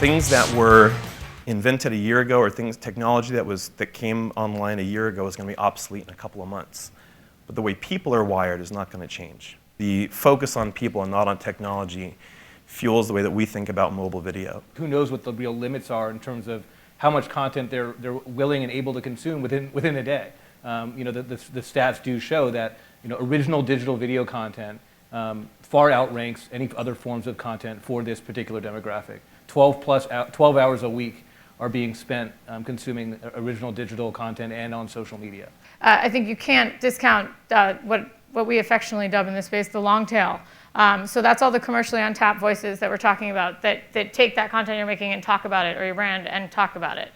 Things that were invented a year ago, or technology that came online a year ago, is going to be obsolete in a couple of months. But the way people are wired is not going to change. The focus on people and not on technology fuels the way that we think about mobile video. Who knows what the real limits are in terms of how much content they're willing and able to consume within a day. The stats do show that original digital video content far outranks any other forms of content for this particular demographic. 12 hours a week are being spent consuming original digital content and on social media. I think you can't discount what we affectionately dub in this space the long tail. So that's all the commercially untapped voices that we're talking about that take that content you're making and talk about it, or your brand and talk about it.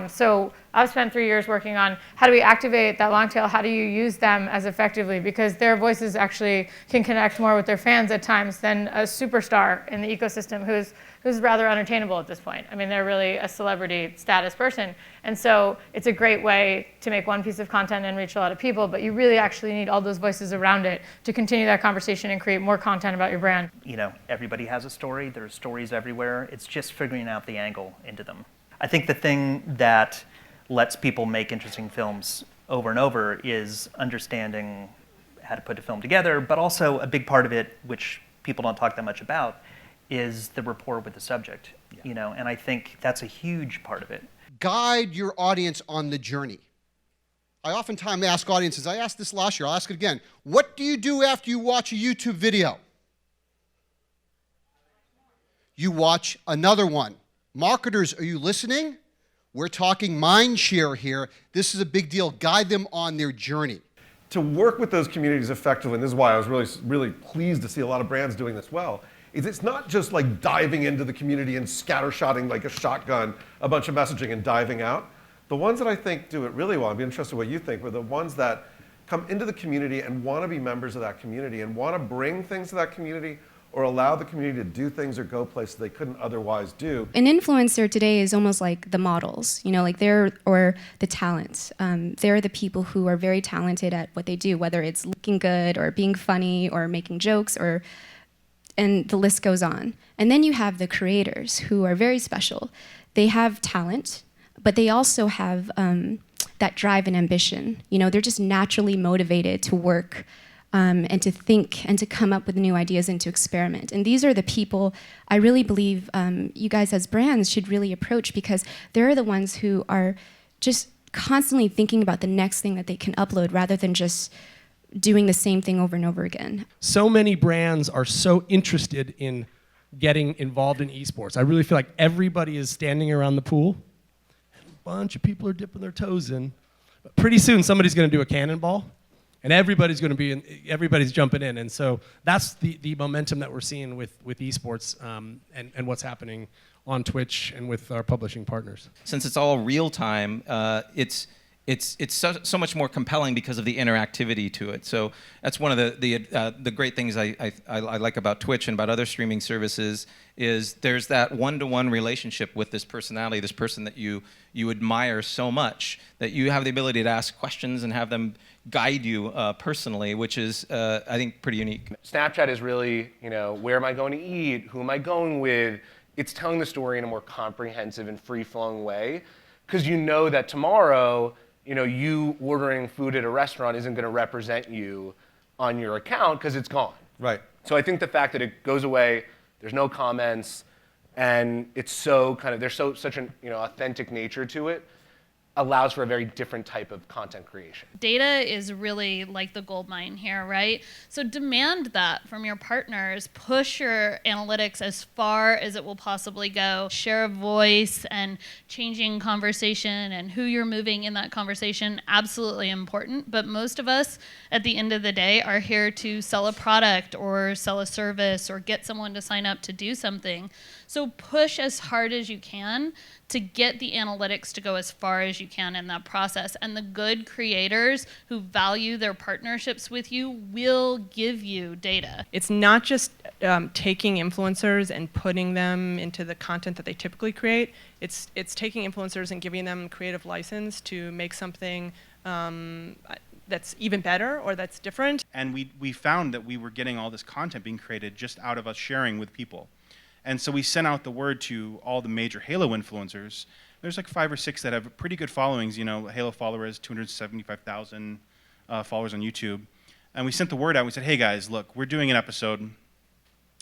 So I've spent 3 years working on how do we activate that long tail, how do you use them as effectively, because their voices actually can connect more with their fans at times than a superstar in the ecosystem who's rather unattainable at this point. I mean, they're really a celebrity status person. And so it's a great way to make one piece of content and reach a lot of people, but you really actually need all those voices around it to continue that conversation and create more content about your brand. Everybody has a story. There's stories everywhere. It's just figuring out the angle into them. I think the thing that lets people make interesting films over and over is understanding how to put a film together, but also a big part of it, which people don't talk that much about, is the rapport with the subject. Yeah. And I think that's a huge part of it. Guide your audience on the journey. I oftentimes ask audiences, I asked this last year, I'll ask it again, what do you do after you watch a YouTube video? You watch another one. Marketers, are you listening? We're talking mind share here. This is a big deal. Guide them on their journey. To work with those communities effectively, and this is why I was really pleased to see a lot of brands doing this well, is it's not just like diving into the community and scattershotting like a shotgun a bunch of messaging and diving out. The ones that I think do it really well, I'd be interested in what you think, were the ones that come into the community and want to be members of that community and want to bring things to that community, or allow the community to do things or go places they couldn't otherwise do. An influencer today is almost like the models, or the talents. They're the people who are very talented at what they do, whether it's looking good or being funny or making jokes, and the list goes on. And then you have the creators who are very special. They have talent, but they also have that drive and ambition. They're just naturally motivated to work and to think and to come up with new ideas and to experiment. And these are the people I really believe you guys as brands should really approach, because they're the ones who are just constantly thinking about the next thing that they can upload rather than just doing the same thing over and over again. So many brands are so interested in getting involved in esports. I really feel like everybody is standing around the pool, and a bunch of people are dipping their toes in. But pretty soon somebody's going to do a cannonball, and everybody's jumping in. And so that's the momentum that we're seeing with esports and what's happening on Twitch and with our publishing partners. Since it's all real time, it's so much more compelling because of the interactivity to it. So that's one of the great things I like about Twitch and about other streaming services, is there's that one-to-one relationship with this personality, this person that you admire so much, that you have the ability to ask questions and have them guide you personally, which is, I think, pretty unique. Snapchat is really, where am I going to eat? Who am I going with? It's telling the story in a more comprehensive and free-flowing way, because you know that tomorrow, you ordering food at a restaurant isn't going to represent you on your account because it's gone. Right. So I think the fact that it goes away, there's no comments, and it's so there's such an authentic nature to it, allows for a very different type of content creation. Data is really like the gold mine here, right? So demand that from your partners. Push your analytics as far as it will possibly go. Share a voice and changing conversation and who you're moving in that conversation, absolutely important. But most of us, at the end of the day, are here to sell a product or sell a service or get someone to sign up to do something. So push as hard as you can to get the analytics to go as far as you can in that process. And the good creators who value their partnerships with you will give you data. It's not just taking influencers and putting them into the content that they typically create. It's taking influencers and giving them creative license to make something that's even better or that's different. And we found that we were getting all this content being created just out of us sharing with people. And so we sent out the word to all the major Halo influencers. There's like 5 or 6 that have pretty good followings. You know, Halo follower has 275,000 followers on YouTube. And we sent the word out. We said, hey guys, look, we're doing an episode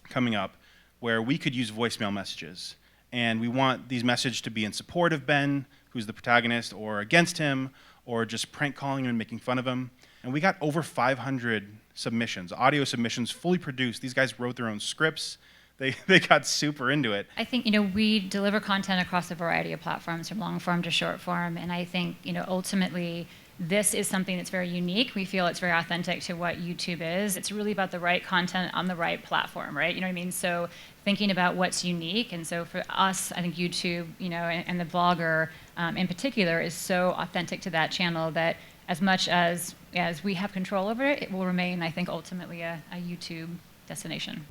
coming up where we could use voicemail messages. And we want these messages to be in support of Ben, who's the protagonist, or against him, or just prank calling him and making fun of him. And we got over 500 submissions, audio submissions, fully produced. These guys wrote their own scripts. They got super into it. I think, we deliver content across a variety of platforms, from long form to short form, and I think, ultimately, this is something that's very unique. We feel it's very authentic to what YouTube is. It's really about the right content on the right platform, right? You know what I mean? So thinking about what's unique, and so for us, I think YouTube, and the vlogger in particular is so authentic to that channel that as much as we have control over it, it will remain, I think, ultimately a YouTube destination.